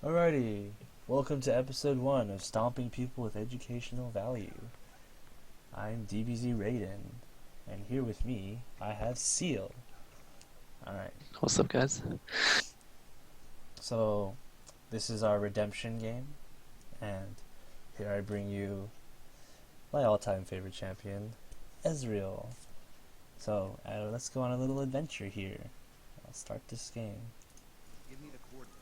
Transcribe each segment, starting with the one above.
Alrighty, welcome to episode 1 of Stomping People with Educational Value. I'm DBZ Raiden, and here with me, I have Seaal. Alright, What's up, guys? so this is our redemption game, and here I bring you my all-time favorite champion, Ezreal. So, let's go on a little adventure here. I'll start this game. Give me the coordinates.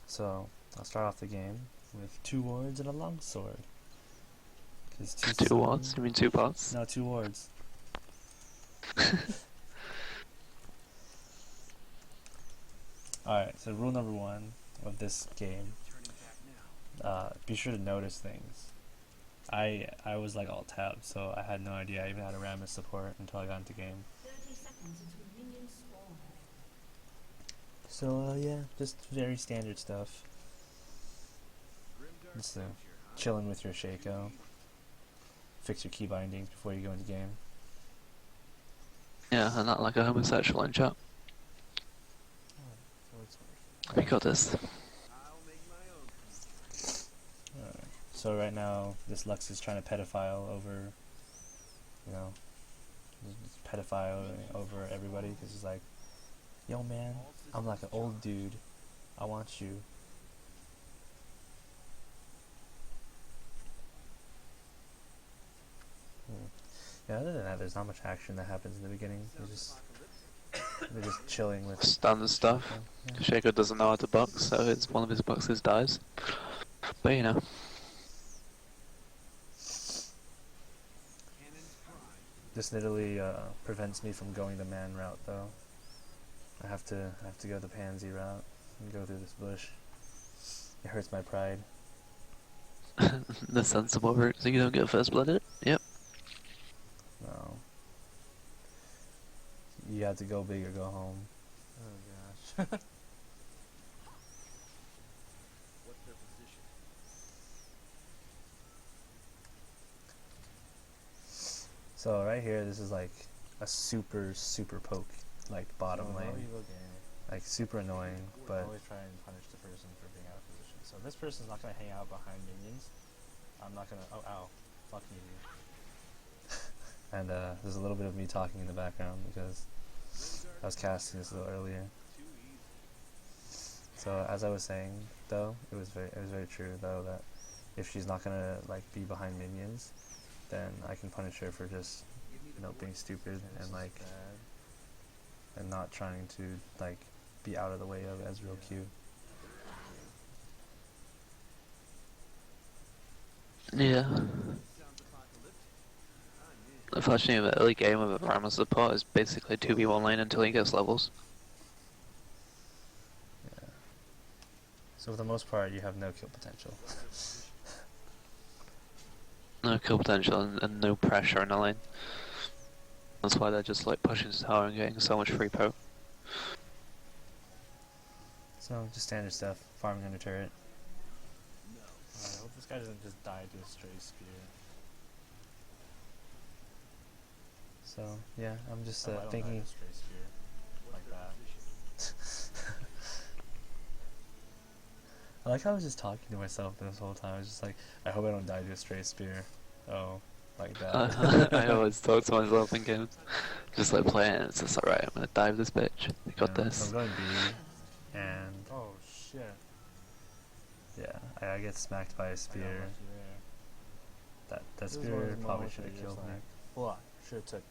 So, I'll start off the game with 2 wards and a longsword. Two wards? You mean 2 parts? No, 2 wards. Alright, so rule number 1 of this game, Turning back now. be sure to notice things. I was like all tabbed, so I had no idea I even had a Rammus support until I got into game. 30 seconds until minions spawn. So yeah, just very standard stuff. Grimdark Just Venture, huh? chilling with your Shaco. Fix your key bindings before you go into game. Yeah, and not like a homosexual in chat. We got this. I'll make my own. So right now, this Lux is trying to pedophile over, over everybody, because he's like, yo man, I'm like an old dude, I want you. Yeah, other than that, there's not much action that happens in the beginning. They're just chilling with Standard stuff. Yeah. Shaco doesn't know how to box, so it's one of his boxes dies. But you know. Cannon's prime. This literally prevents me from going the man route, though. I have to go the pansy route and go through this bush. It hurts my pride. The sensible route, so you don't get first blooded. Yep. No. You have to go big or go home. Oh gosh. What's their position? So right here, this is like a super poke, like bottom So, lane, evil game. like super annoying. But Always try and punish the person for being out of position. So this person's not gonna hang out behind minions. I'm not gonna. Oh, ow! Fuck you, dude. and there's a little bit of me talking in the background because I was casting this a little earlier. Too easy. So as I was saying, though, it was very true though that if she's not gonna like be behind minions, then I can punish her for just Give me the being stupid This and is like bad. and not trying to like be out of the way of Ezreal Q. Yeah. Sounds apocalyptic. I'm in. Unfortunately, the early game of a Rammus support is basically 2v1 lane until he gets levels. Yeah. So for the most part, you have no kill potential. No kill potential and no pressure in the lane. That's why they're just like pushing to tower and getting so much free poke. So just standard stuff, farming under turret. Alright, I hope this guy doesn't just die to a stray spear. So yeah, I'm just I hope I don't die thinking. to a stray spear like that. I like how I was just talking to myself this whole time. I was just like, I hope I don't die to a stray spear. Oh, like that. I always talk to myself in games. Just like playing it, it's just alright, I'm gonna dive this bitch. I got So this. I'm going B, and Oh shit! yeah, I get smacked by a I got spear. lucky there. That This is one of spear those probably moments should where have you're killed just me. like, well, I should have took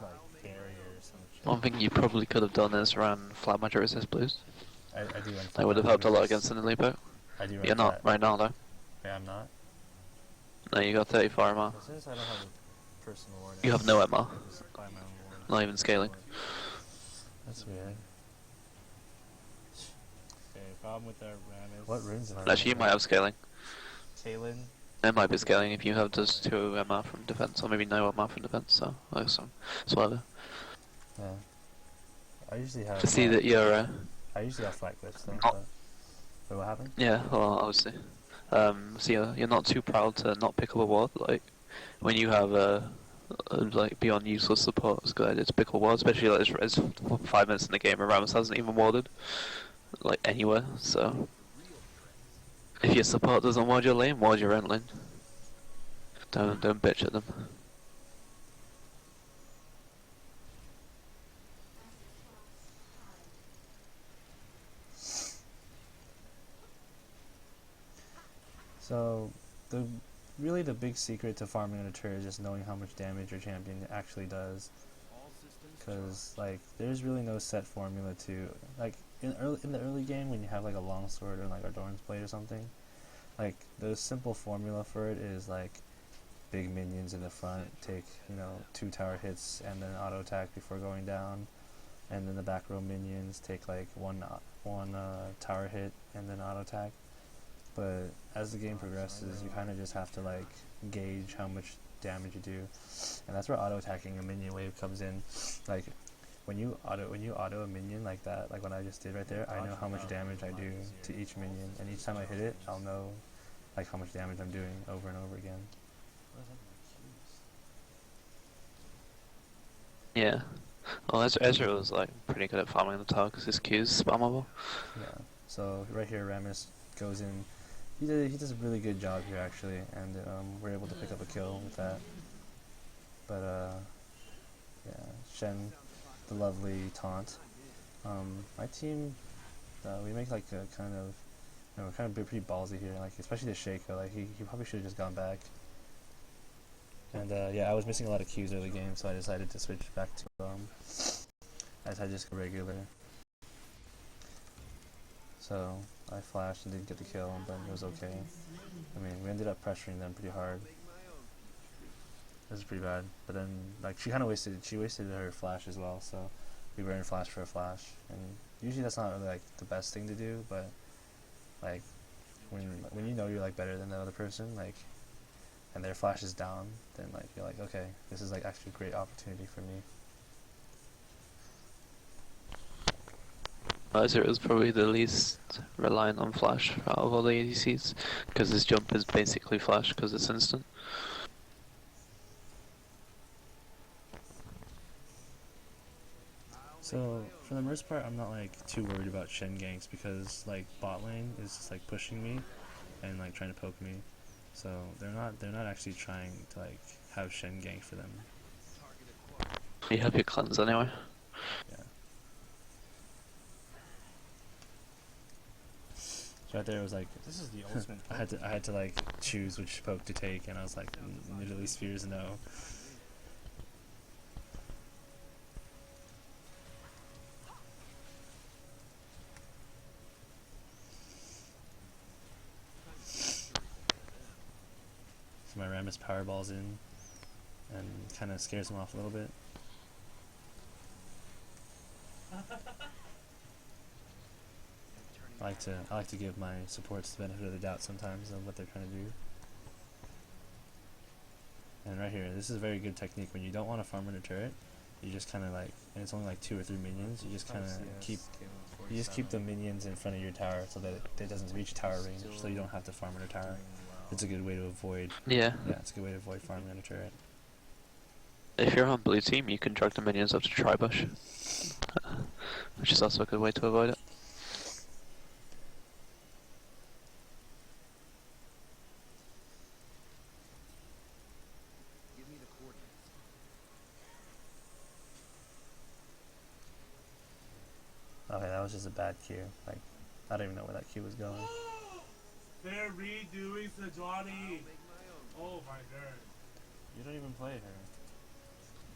like barrier or some shit. One thing you probably could have done is run flat magic resist blues. I do run. That would have helped a lot against an elite poke. I do run. You're not flat. right now though. Yeah, I'm not. No, you got 34 MR. But since I don't have a personal ward, You have no MR. I just buy my own ward. Not even scaling. That's weird. Okay, problem with that Rammus. What runes am I Actually, you running? might have scaling. Kaylin. It might be scaling if you have just 2 MR from defense, or maybe no MR from defense, so some whatever. Yeah. I usually have. To see that you're, I usually have flat clips though. not- But wait, what happened? yeah, well, obviously. So you're not too proud to not pick up a ward, like, when you have like beyond useless support is good. It's pickle ward, especially like it's 5 minutes in the game and Rammus hasn't even warded like anywhere. So if your support doesn't ward your lane, ward your own lane. Don't bitch at them. So the big secret to farming on a turret is just knowing how much damage your champion actually does. All systems Because like there's really no set formula to like in the early game when you have like a longsword or like a Dorn's blade or something. Like the simple formula for it is like big minions in the front take 2 tower hits and then auto attack before going down, and then the back row minions take like one tower hit and then auto attack. But as the game progresses, you kind of just have to like gauge how much damage you do, and that's where auto attacking a minion wave comes in. Like when you auto a minion like that, like what I just did right there, I know how much damage I do to each minion, and each time I hit it, I'll know like how much damage I'm doing over and over again. Yeah. Well, Ezreal was like pretty good at farming the tower because his Q is spammable. Yeah. So right here, Rammus goes in. He does a really good job here actually, and we're able to pick up a kill with that. But yeah, Shen, the lovely taunt. My team, we make like a kind of, we're kind of pretty ballsy here, like especially the Shaco. Like he probably should have just gone back. And yeah, I was missing a lot of Qs early game, so I decided to switch back to I decided to just go regular. So I flashed and didn't get the kill, but it was okay. I mean, we ended up pressuring them pretty hard. It was pretty bad. But then, like, she wasted her flash as well, so we were in flash for a flash. And usually that's not really, like, the best thing to do, but, like, when you know you're, like, better than the other person, like, and their flash is down, then, like, you're like, okay, this is, like, actually a great opportunity for me. Ezreal is probably the least reliant on flash out of all the ADCs because his jump is basically flash because it's instant. So, for the most part, I'm not, like, too worried about Shen ganks because, like, bot lane is just, like, pushing me and, like, trying to poke me. So, they're not actually trying to, like, have Shen gank for them. You have your cleanse anyway. Yeah. So right there, it was like This is the ultimate. I had to like choose which poke to take, and I was like, literally Spheres no. So my Rammus powerballs in, and kind of scares him off a little bit. I like to give my supports the benefit of the doubt sometimes of what they're trying to do. And right here, this is a very good technique when you don't want to farm under turret. You just kind of like, and it's only like 2 or 3 minions. You just kind of keep the minions in front of your tower so that it doesn't reach tower range, so you don't have to farm under tower. It's a good way to avoid. Yeah. Yeah, it's a good way to avoid farming under turret. If you're on blue team, you can drag the minions up to tri-bush, which is also a good way to avoid it. Give me the coordinates. Okay, that was just a bad Q. Like, I don't even know where that Q was going. They're redoing Sejuani. Make my own. Oh my god. You don't even play her.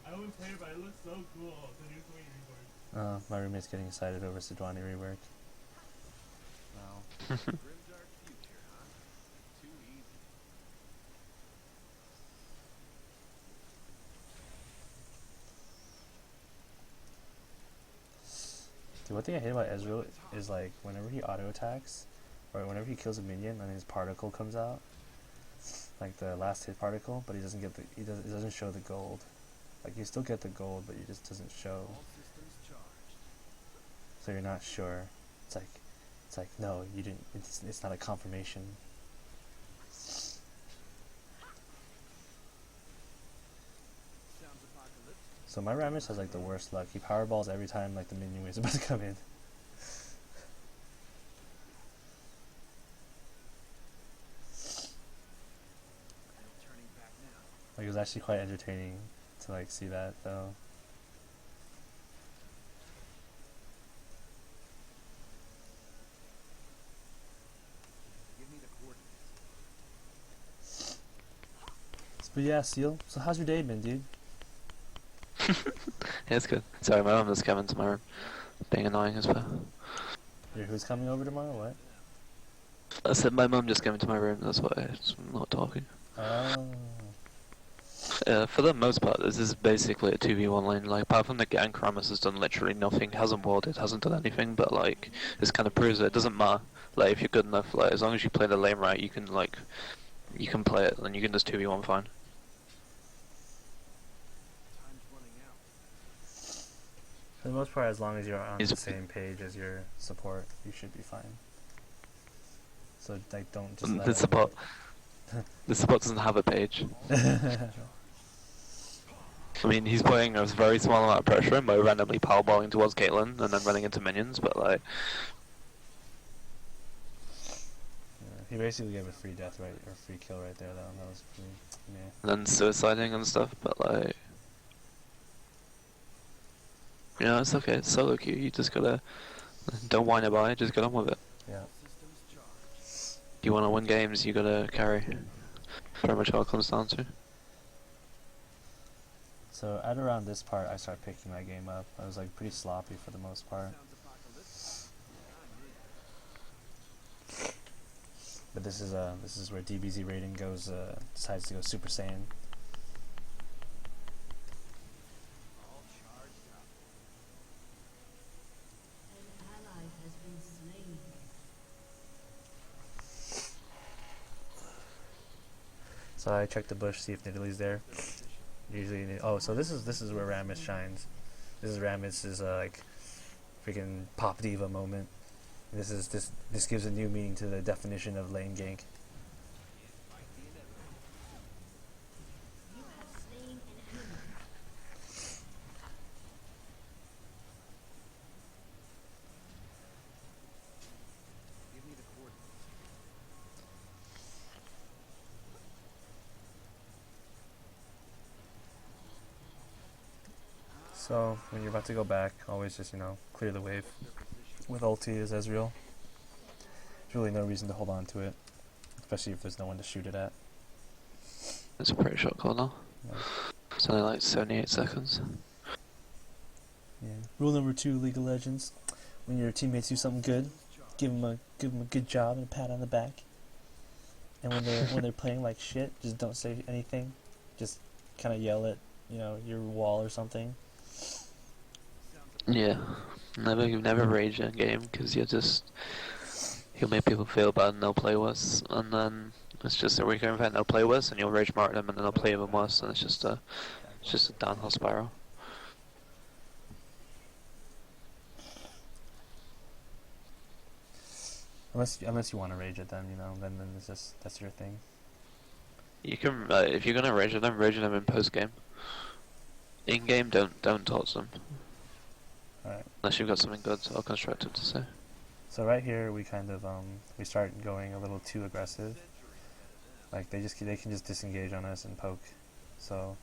I wouldn't play it, but it looks so cool. The new Queen rework. My roommate's getting excited over Sejuani rework. No. Grimdark future, huh? Too easy. Dude, one thing I hate about Ezreal is like whenever he auto attacks, or whenever he kills a minion and his particle comes out, like the last hit particle, but he doesn't get it doesn't show the gold. Like you still get the gold, but it just doesn't show, All systems charged. so you're not sure. It's like no, you didn't. It's not a confirmation. So my Rammus has like the worst luck. He powerballs every time like the minion wave is about to come in. No turning back now. Like it was actually quite entertaining to like see that though. Give me the coordinates. But yeah, Seal. So how's your day been, dude? Yeah, it's good. Sorry, my mum just came into my room, being annoying as well. Who's coming over tomorrow? What? I said my mum just came into my room, that's why I'm not talking. Oh. For the most part, this is basically a 2v1 lane. Like, apart from the gank, Rammus has done literally nothing, hasn't warded, hasn't done anything, but like, this kind of proves that it doesn't matter. Like, if you're good enough, like, as long as you play the lane right, you can, like, you can play it, and you can just 2v1 fine. Time's running out. For the most part, as long as you're on Is the it- same page as your support, you should be fine. So like, don't just let The support, the support doesn't have a page. I mean, he's putting a very small amount of pressure in by randomly powerballing towards Caitlyn and then running into minions, but like, Yeah, he basically gave a free death right or free kill right there though. That was pretty meh. and then suiciding and stuff, but like, you know, it's okay, it's solo queue, you just gotta, don't whine about it, just get on with it. Yeah. Systems charged. You wanna win games, you gotta carry. Pretty much all it comes down to. So at around this part, I start picking my game up. I was like pretty sloppy for the most part, Sounds apocalyptic. I'm in. but this is where DBZ Raiden goes decides to go Super Saiyan. All charged up. An ally has been slain. So I check the bush, see if Nidalee's there. Usually, oh, so this is where Rammus shines. This is Rammus's like freaking pop diva moment. This gives a new meaning to the definition of lane gank. You have slain an enemy. Give me the coordinates. So when you're about to go back, always just clear the wave. With ulti as Ezreal, there's really no reason to hold on to it, especially if there's no one to shoot it at. It's a pretty short call now. Yeah. It's only like 78 seconds. Yeah. Rule number 2, League of Legends: when your teammates do something good, give them a good job and a pat on the back. And when they're playing like shit, just don't say anything. Just kind of yell at your wall or something. Yeah, never rage in game because you'll make people feel bad and they'll play worse, and then it's just a recurring event. They'll play worse and you'll rage more at them, and then they'll play even worse, and it's just a downhill spiral. Unless you want to rage at them, then it's just that's your thing. You can if you're gonna rage at them in post game. In game, don't talk to them Alright. unless you've got something good or constructive to say. So right here we kind of we start going a little too aggressive. Like they can just disengage on us and poke. So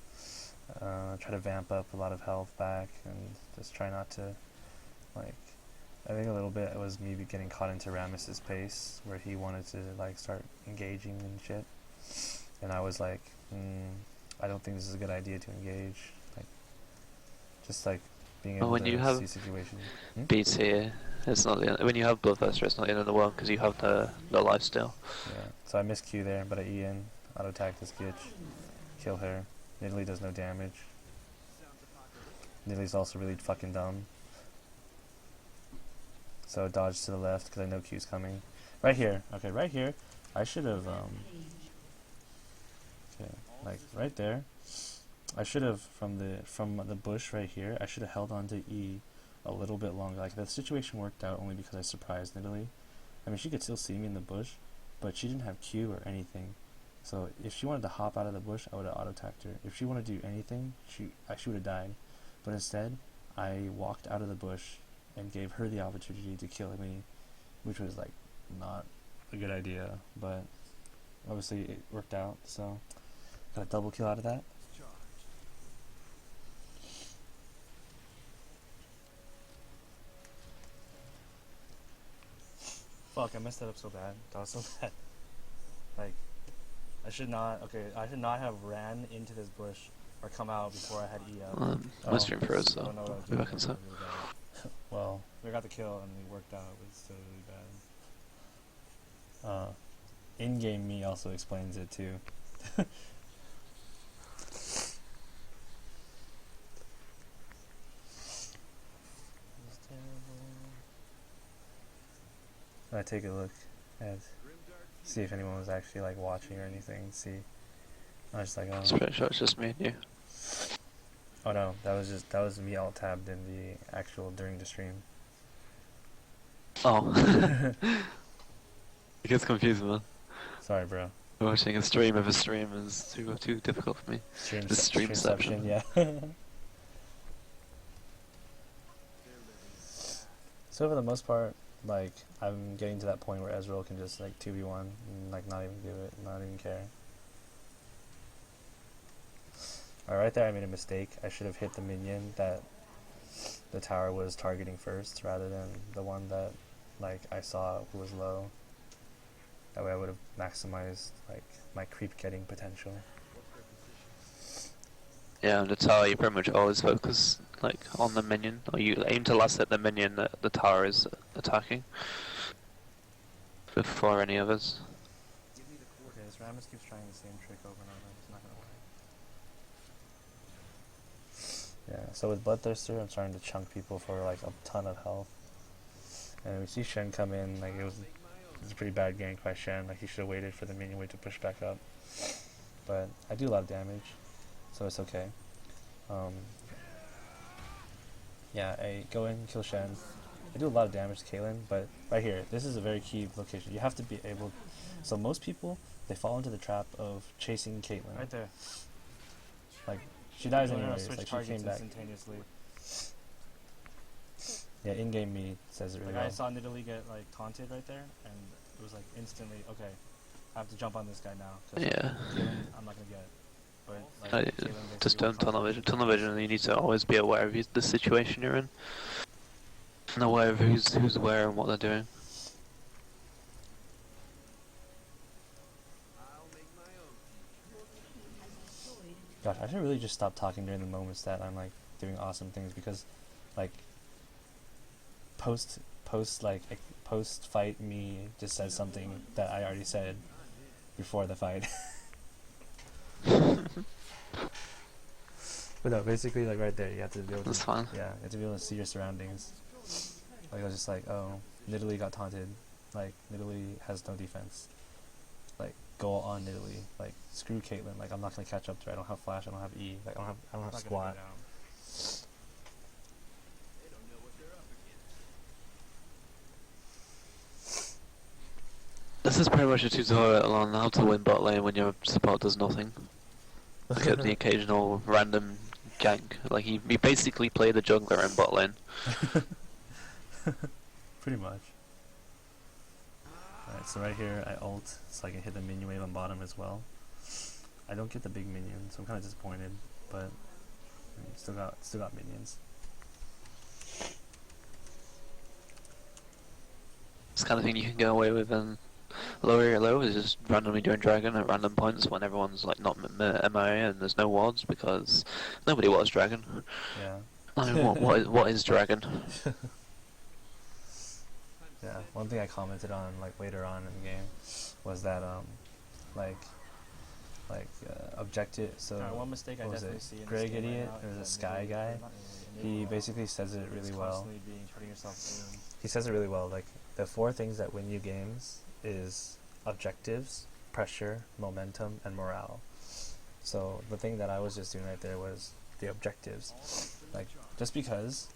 try to vamp up a lot of health back and just try not to I think a little bit it was me getting caught into Rammus's pace where he wanted to start engaging and shit. And I was like, I don't think this is a good idea to engage. Just being able when to you have see situations. Beats here, it's not the end. When you have Bloodthirster, it's not the end of the world because you have the lifesteal. Yeah. So I missed Q there, but I E in, auto attack this bitch, kill her. Nidalee does no damage. Nidalee's also really fucking dumb. So dodge to the left because I know Q's coming. Right here. Okay, right here. I should have okay, right there. I should have from the bush right here. I should have held on to E a little bit longer. Like the situation worked out only because I surprised Nidalee. I mean, she could still see me in the bush, but she didn't have Q or anything. So if she wanted to hop out of the bush, I would have auto-attacked her. If she wanted to do anything, she would have died. But instead, I walked out of the bush and gave her the opportunity to kill me, which was like not a good idea, but obviously it worked out, so got a double kill out of that. Charged. Fuck, I messed that up so bad. That was so bad. Like, I should not have ran into this bush or come out before I had E up. My stream froze, I so don't know what I was I'll be doing. back in a sec. Really bad. Well, We got the kill and we worked out, but it's still really bad. in-game me also explains it too. I take a look at see if anyone was actually like watching or anything. See, I was just like, I'm oh, pretty sure it's just me and you. oh no, that was me alt tabbed in the actual during the stream. Oh. It gets confusing, man. Sorry, bro. Watching a stream of a stream is too difficult for me. The streamception. Yeah. So for the most part, like I'm getting to that point where Ezreal can just like 2v1 and like not even care. Alright, right there I made a mistake. I should have hit the minion that the tower was targeting first rather than the one that like I saw who was low. That way I would have maximized like my creep getting potential. Yeah, and the tower you pretty much always focus like on the minion, or you aim to last hit the minion that the tower is attacking before any others. Give me the Okay, coordinates. this Rammus keeps trying the same trick over and over. It's not gonna work. Yeah, so with Bloodthirster I'm starting to chunk people for like a ton of health. And we see Shen come in, like it was a pretty bad gank by Shen, like he should have waited for the minion wave to push back up. But I do a lot of damage, so it's okay. Yeah, I go in, kill Shen. I do a lot of damage to Caitlyn, but right here, this is a very key location. You have to be able... So most people, they fall into the trap of chasing Caitlyn. Right there. Like, she dies No, no, no, anyways, switch like she targets came back. instantaneously. Yeah, in-game me says it really Like I well. saw Nidalee get like taunted right there, and it was like instantly, okay, I have to jump on this guy now. 'Cause Yeah. Caitlyn, I'm not gonna get it. But like, I, Caitlyn just basically don't tunnel will vision. come Tunnel vision, you need to always be aware of the situation you're in. And aware of who's where and what they're doing. I'll make my own future. Gosh, I should really just stop talking during the moments that I'm like doing awesome things because, like, post fight me just says something that I already said before the fight. But no, basically like right there, you have to be able to. That's fine. Yeah, you have to be able to see your surroundings. Like I was just like, oh, Nidalee got taunted. Like Nidalee has no defense. Like go on Nidalee. Like screw Caitlyn. Like I'm not gonna catch up to her. I don't have flash. I don't have E. Like I don't have not gonna squat. go down. They don't know what they're up against. This is pretty much a tutorial on how to win bot lane when your support does nothing. Look at the occasional random gank. Like he basically played the jungler in bot lane. Pretty much. Alright, so right here I ult so I can hit the minion wave on bottom as well. I don't get the big minion, so I'm kind of disappointed, but I mean, still got minions. This kind of thing you can get away with in lower your low is just randomly doing dragon at random points when everyone's like not MIA and there's no wards because nobody wants dragon. Yeah. I mean, what is dragon? Yeah, one thing I commented on like later on in the game was that objective. So Alright, one mistake I what was definitely it? see in Greg this game Idiot? right now There's a is that Sky Nidalee- guy. not Nidalee, He Nidalee basically says it is really well. constantly putting yourself in. He says it really well. Like the 4 things that win you games is objectives, pressure, momentum, and morale. So the thing that I was just doing right there was the objectives. Like just because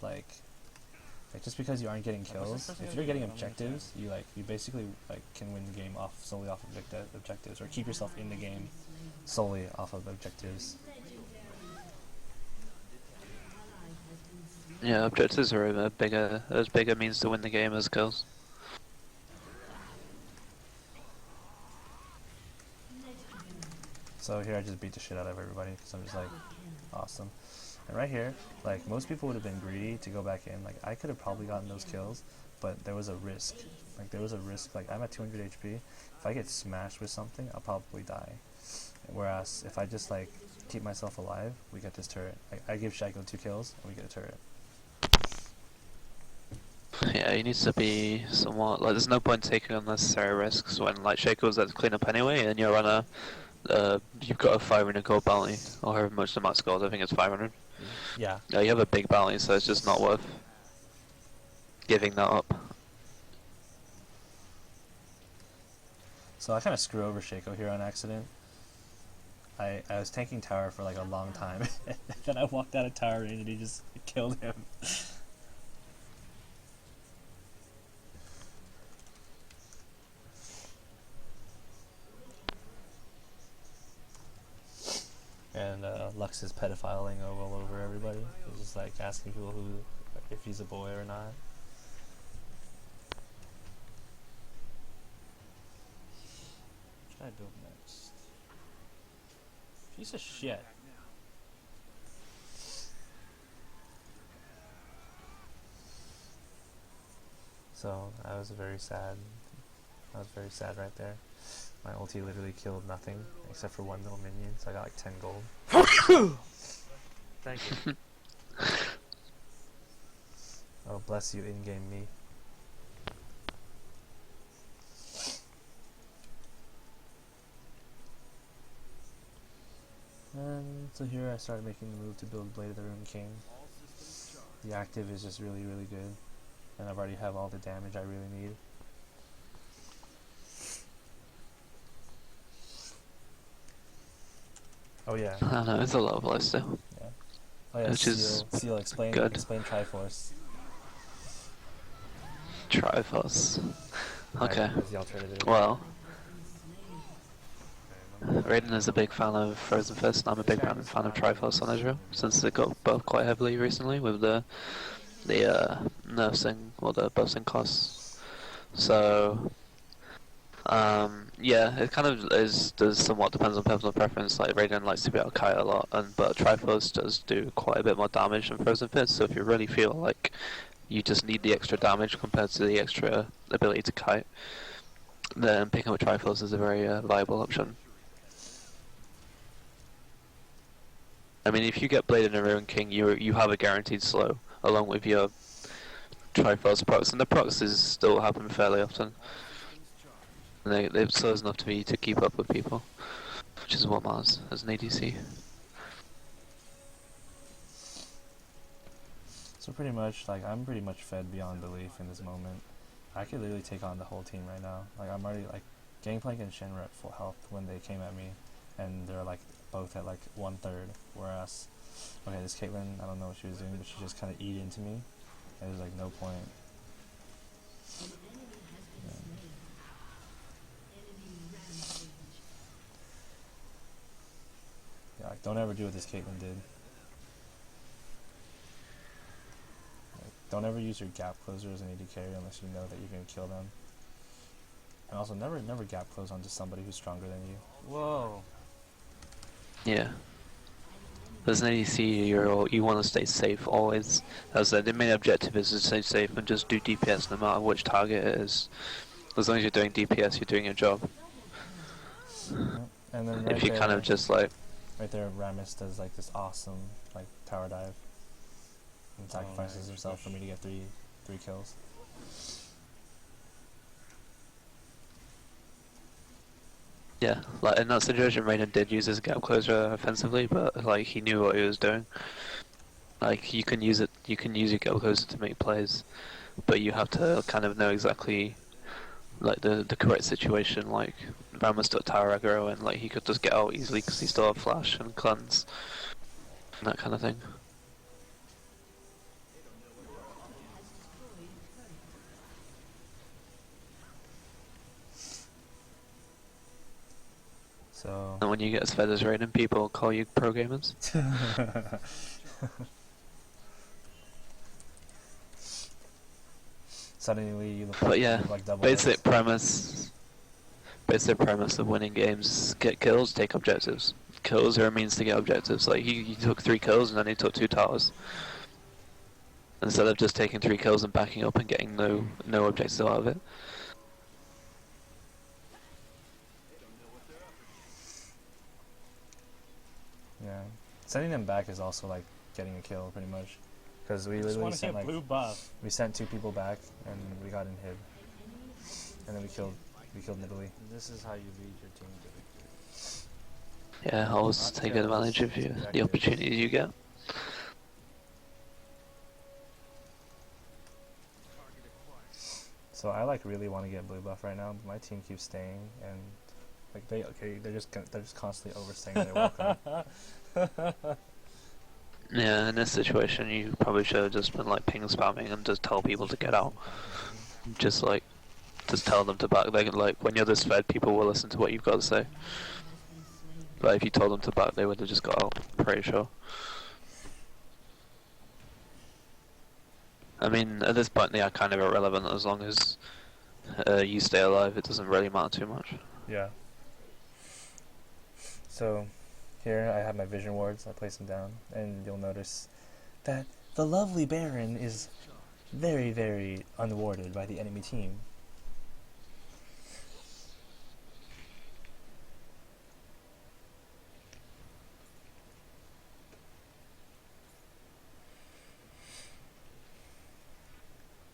just because you aren't getting kills, if you're getting objectives, you basically can win the game solely off objectives, or keep yourself in the game solely off of objectives. Yeah, objectives are a bigger, as bigger means to win the game as kills. So here I just beat the shit out of everybody because I'm just like, awesome. And right here, like most people would have been greedy to go back in. Like I could have probably gotten those kills, but there was a risk. Like there was a risk. Like I'm at 200 HP. If I get smashed with something, I'll probably die. Whereas if I just like keep myself alive, we get this turret. I give Shaco 2 kills and we get a turret. Yeah, he needs to be somewhat like. There's no point taking unnecessary risks when like Shaco's there to clean up anyway, and you're on a. You've got a 500 gold bounty, or however much the max gold. I think it's 500. Yeah. Yeah, you have a big bounty, so it's just not worth giving that up. So I kind of screw over Shaco here on accident. I was tanking tower for like a long time, and then I walked out of tower range and he just killed him. And Lux is pedophiling all over everybody. He's just like asking people if he's a boy or not. What should I build next? Piece of shit. So I was very sad. I was very sad right there. My ulti literally killed nothing except for one little minion, so I got like 10 gold. Thank you. Oh, bless you, in-game me. And so here I started making the move to build Blade of the Rune King. The active is just really, really good. And I've already have all the damage I really need. Oh yeah. I don't know, it's a lot of life still. Yeah. Oh yeah, Which is Seal, explain good. Triforce. Triforce. Okay. As the alternative. Well, Raiden is a big fan of Frozen Fist, and I'm a big fan of Triforce on Ezreal, since they got buffed quite heavily recently with the nursing or the buffing costs. So yeah, it kind of does somewhat depends on personal preference. Like Raiden likes to be able to kite a lot, but Triforce does do quite a bit more damage than Frozen Fist. So if you really feel like you just need the extra damage compared to the extra ability to kite, then picking up Triforce is a very viable option. I mean, if you get Blade and Rune King, you have a guaranteed slow along with your Triforce procs, and the procs still happen fairly often. And they're slow enough to keep up with people, which is what matters as an ADC. So pretty much, like, I'm pretty much fed beyond belief in this moment. I could literally take on the whole team right now. Like, I'm already, like, Gangplank and Shen were at full health when they came at me, and they're, like, both at, like, 1/3, whereas, okay, this Caitlyn, I don't know what she was doing, but she just kind of eat into me, and there's, like, no point. Yeah, like, don't ever do what this Caitlyn did. Like, don't ever use your gap closer as an AD carry unless you know that you're gonna kill them. And also, never gap close onto somebody who's stronger than you. Whoa. Yeah. As an ADC, you want to stay safe always. As the main objective is to stay safe and just do DPS no matter which target it is. As long as you're doing DPS, you're doing your job. And then If you kind of just like... Right there, Rammus does like this awesome like tower dive and sacrifices herself for me to get three kills. Yeah, like in that situation, Raiden did use his gap closer offensively, but like he knew what he was doing. Like you can use your gap closer to make plays, but you have to kind of know exactly like the correct situation. Like Rammus took tower aggro, and like he could just get out easily because he still had flash and cleanse, and that kind of thing. So. And when you get as fed as Raiden, people call you pro gamers. suddenly you look But yeah, like double basic hits. premise. Basic premise of winning games: get kills, take objectives. Kills are a means to get objectives. Like he took 3 kills and then he took 2 towers. Instead of just taking 3 kills and backing up and getting no objectives out of it. Yeah, sending them back is also like getting a kill pretty much, because we I just literally want to sent get like blue buff. we sent 2 people back and we got in hib, and then we killed Nidalee. This is how you lead your team to victory. Yeah, always Not take kills, advantage of the objectives. opportunities you get. So I like really want to get blue buff right now, but my team keeps staying, and like they're just constantly overstaying their welcome. Yeah, in this situation, you probably should have just been like ping spamming and just tell people to get out. Just tell them to back. Like when you're this fed, people will listen to what you've got to say. But if you told them to back, they would have just got out. Pretty sure. I mean, at this point, they are kind of irrelevant as long as you stay alive. It doesn't really matter too much. Yeah. So here I have my vision wards. I place them down, and you'll notice that the lovely Baron is very, very unwarded by the enemy team.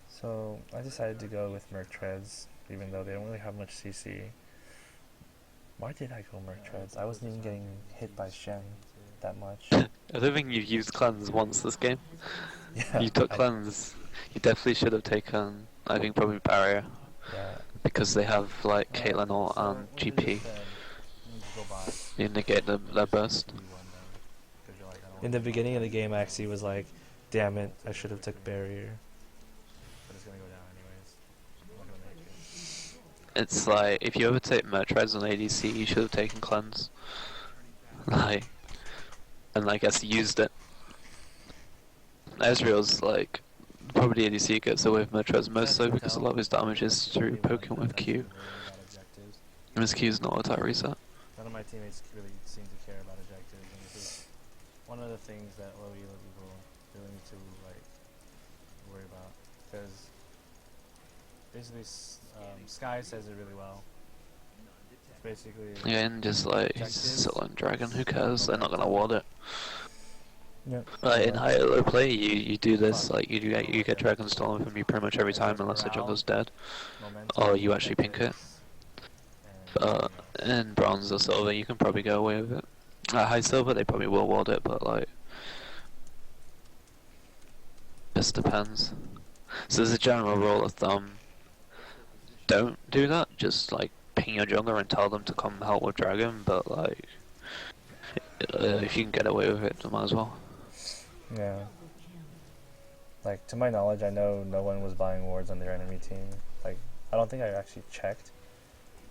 So I decided to go with Merc Treads, even though they don't really have much CC. Why did I go Merc Treads? I wasn't even getting hit by Shen that much. I don't think you've used cleanse once this game. Yeah, You took cleanse. You definitely should have taken, I think, probably barrier. yeah. Because they have like Caitlyn ult and GP. You negate their burst. In the beginning of the game, I actually was like, damn it, I should have took barrier. But it's gonna go down anyways. I'm not gonna make it. It's like, if you ever take Mertrez on ADC, you should have taken cleanse. Like, and I guess used it. Ezreal's like, probably the ADC gets away with Mertrez most so because a lot of his damage is through poking with Q. And his Q's not attack reset. None of my teammates really seem to care about objectives, and this is one of the things that low elo people really need to like worry about, because basically Sky says it really well. It's basically Yeah, and just like, he's still on Dragon, who cares? They're not gonna ward it. Yep. Like in high elo play, you do this, like you get Dragon stolen from you pretty much every time unless the jungle's dead, or you actually pink it. But in bronze or silver, you can probably go away with it. At high silver, they probably will ward it, but like, just depends. So as a general rule of thumb, don't do that. Just like ping your jungler and tell them to come help with Dragon. But like, if you can get away with it, you might as well. Yeah. Like, to my knowledge, I know no one was buying wards on their enemy team. Like, I don't think I actually checked,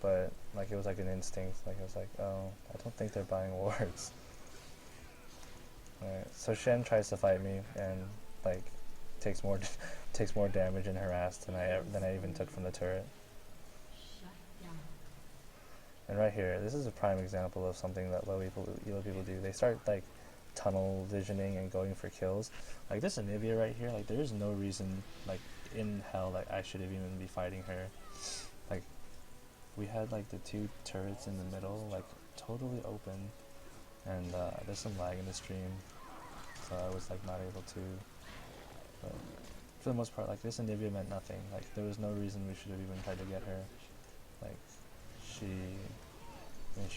but like it was like an instinct. Like I was like, oh, I don't think they're buying wards. Alright, so Shen tries to fight me and like takes more damage and harassed than I even took from the turret. And right here, this is a prime example of something that elo people do. They start like tunnel visioning and going for kills. Like this Anivia right here, like there's no reason like in hell like I should have even be fighting her. Like we had like the 2 turrets in the middle, like totally open, and there's some lag in the stream, so I was like not able to. But for the most part, like this Anivia meant nothing. Like there was no reason we should have even tried to get her. Like she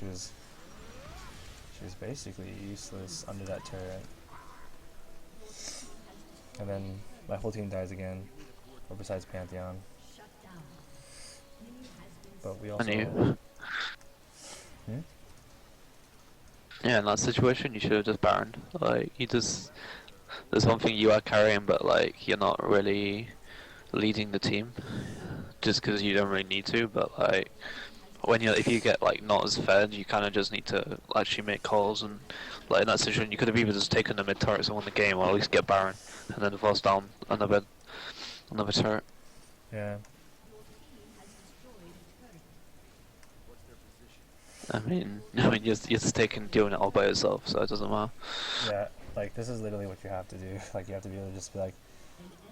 was basically useless under that turret. And then my whole team dies again, or besides Pantheon. But we also... Yeah, in that situation, you should have just Baroned. Like, there's one thing you are carrying, but like, you're not really leading the team. Just because you don't really need to, but like, if you get like not as fed, you kind of just need to actually make calls, and like in that situation, you could have either just taken the mid turrets and won the game, or at least get Baron, and then force down another turret. Yeah. What's their position? You're just taking doing it all by yourself, so it doesn't matter. Yeah, like this is literally what you have to do. Like you have to be able to just be like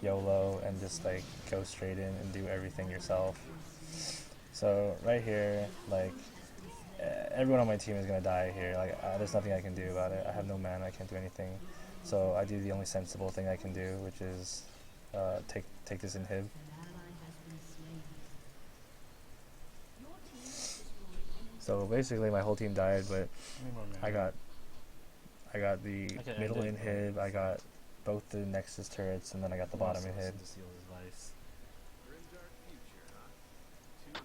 YOLO and just like go straight in and do everything yourself. So right here, like everyone on my team is gonna die here. Like there's nothing I can do about it. I have no mana. I can't do anything. So I do the only sensible thing I can do, which is take this inhib. An ally has been slain. Your team destroyed an So basically my whole team died, but I got the I can middle end it. inhib. I got both the Nexus turrets, and then I got the bottom inhib. To seal his life. Grimdark future,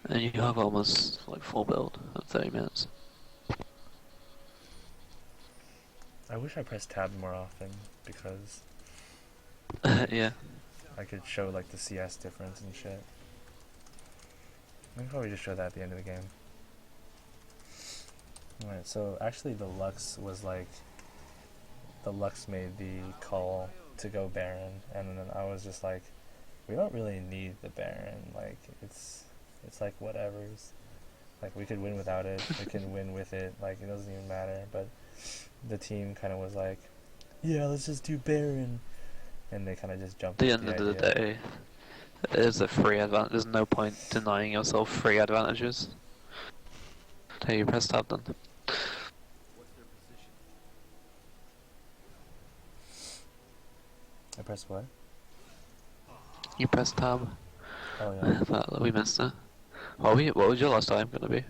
huh? And you have almost like full build at 30 minutes. I wish I pressed tab more often because Yeah. I could show like the CS difference and shit. I can probably just show that at the end of the game. Alright, so actually the Lux was like, the Lux made the call to go Baron, and then I was just like, we don't really need the Baron, like it's like whatever's. Like we could win without it, we can win with it, like it doesn't even matter, but the team kind of was like, yeah, let's just do Baron, and they kind of just jumped At the into end of the idea. day, it is a free advantage. There's no point denying yourself free advantages. Hey, you press tab then. What's their position? I pressed what? You press tab. Oh yeah. We missed it. What was your last time gonna be?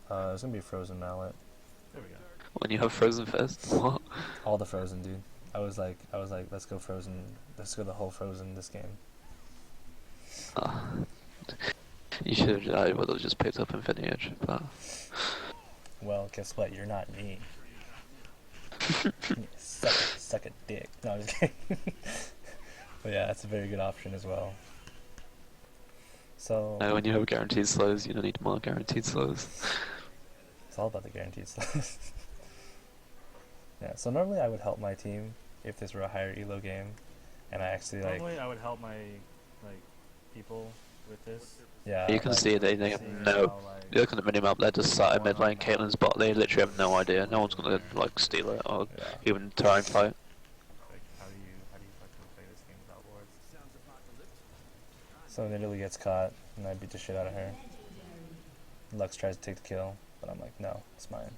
It's gonna be Frozen Mallet. There we go. When you have Frozen Fist? What? All the Frozen, dude. I was like, let's go Frozen. Let's go the whole Frozen this game. Ah. You should. I would have just picked up Infinity Edge, but Well, guess what? You're not me. suck a dick. No, I'm just kidding. But yeah, that's a very good option as well. So no, when you have guaranteed slows, you don't need more guaranteed slows. it's all about the guaranteed stuff. Yeah. So normally I would help my team if this were a higher elo game, and I actually like Normally, I would help my like people with this. yeah. You can like, see they have seeing no. how, like, You look at the minimap, they're just sat in mid lane, Caitlyn's bot, they literally have no idea. No one's gonna like steal it or Yeah. even try and fight. like how do you fucking play this game without wards? Sounds apocalyptic. So Nidalee gets caught, and I beat the shit out of her. Lux tries to take the kill, but I'm like, no, it's mine.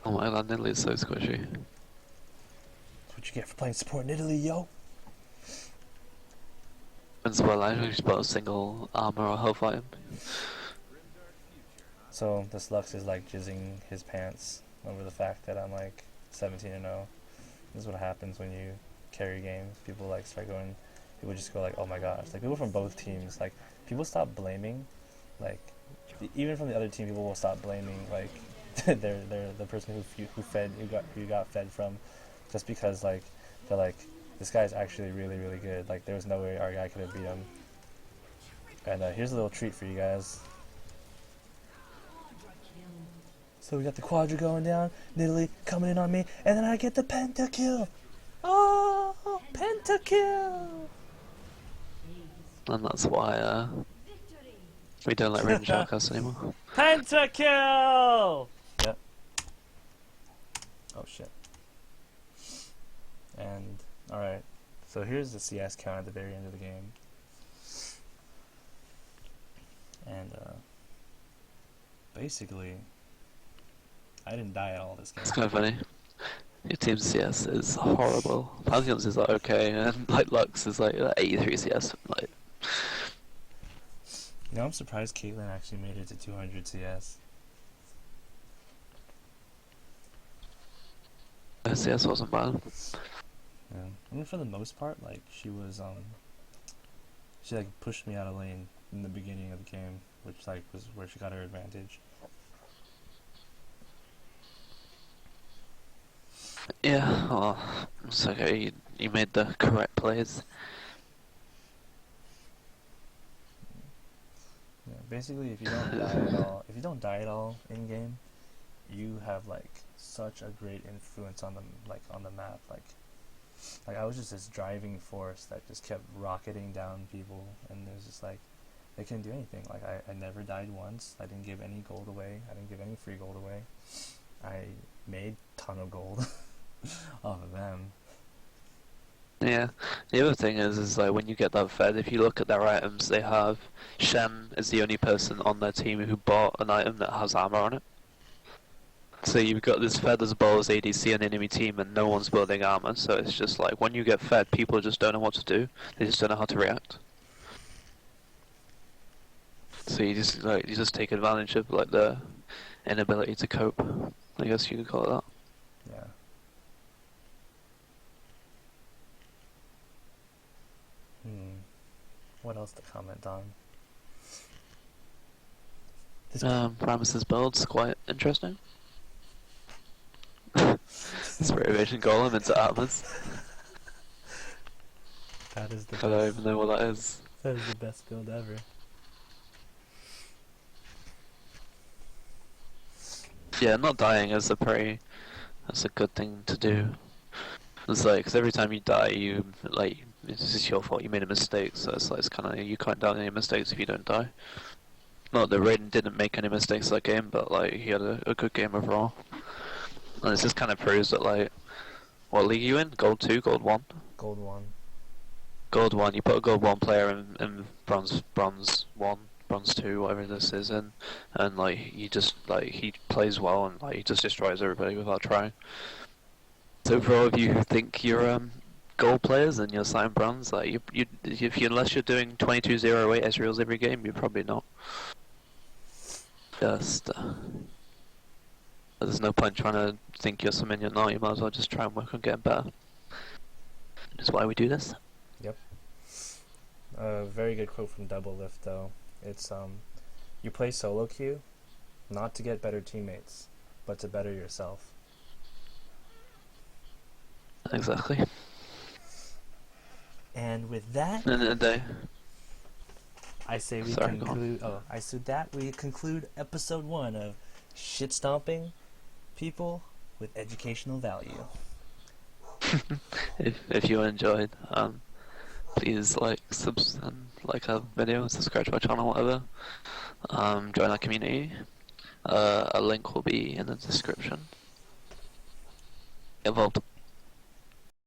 Oh my god, Nidalee's so squishy. That's what you get for playing support Nidalee, yo. As well, I actually just bought a single armor or health item. So this Lux is like jizzing his pants over the fact that I'm like 17-0. This is what happens when you carry games. People like start going. People just go like, oh my gosh. Like people from both teams. Like people stop blaming. Like even from the other team, people will stop blaming. Like they're the person who got fed from, just because like they're like, this guy's actually really good. Like there was no way our guy could have beat him. And here's a little treat for you guys. So we got the Quadra going down, Nidalee coming in on me, and then I get the pentakill. Oh, pentakill! And that's why we don't like Raven Sharkcast anymore. Pentakill! Yep. Oh shit. And alright, so here's the CS count at the very end of the game. And basically, I didn't die at all this game. It's kind of funny. Your team's CS is horrible. Pantheon's is like okay, and like Lux is like 83 CS. Like, You know, I'm surprised Caitlyn actually made it to 200 CS. CS wasn't bad. Yeah. I mean, for the most part, like she was she like pushed me out of lane in the beginning of the game, which like was where she got her advantage. Yeah, well, it's okay. You made the correct plays. Yeah, basically, if you don't die at all, in game, you have like such a great influence on the map. Like like I was just this driving force that just kept rocketing down people, and it was just like they couldn't do anything. Like I never died once. I didn't give any gold away. I didn't give any free gold away. I made ton of gold off of them. Yeah. The other thing is like when you get that fed, if you look at their items, they have Shen is the only person on their team who bought an item that has armor on it. So you've got this fed as well as ADC on the enemy team, and no one's building armor. So it's just like when you get fed, people just don't know what to do. They just don't know how to react. So you just take advantage of like the inability to cope. I guess you could call it that. Yeah. What else to comment on? Rammus's build's quite interesting. This Itemization golem into armors. That is the I don't even know what that is. That is the best build ever. Yeah, not dying is that's a good thing to do. It's like, 'cause every time you die, you, like, it's just your fault, you made a mistake, so it's like, it's kinda, you can't down any mistakes if you don't die. Not that Raiden didn't make any mistakes that game, but, like, he had a good game overall. And it just kinda proves that, like, what league are you in? Gold 2, Gold 1? Gold 1. Gold 1, you put a Gold 1 player in Bronze 1, Bronze 2, whatever this is in, and like he just like he plays well and like he just destroys everybody without trying. So for all of you who think you're gold players and you're Cyan Bronze, like unless you're doing 22-0-8 Ezreals every game, you're probably not. Just there's no point trying to think you're something you're not. You might as well just try and work on getting better. That's why we do this. Yep. Very good quote from Double Lift though. It's you play solo queue not to get better teammates, but to better yourself. Exactly. And with that, And the day. I say we Sorry, go on. conclude. Oh, I said that we conclude episode 1 of shit stomping people with educational value. If you enjoyed, please like our video, subscribe to our channel, whatever. Join our community. A link will be in the description. Get involved.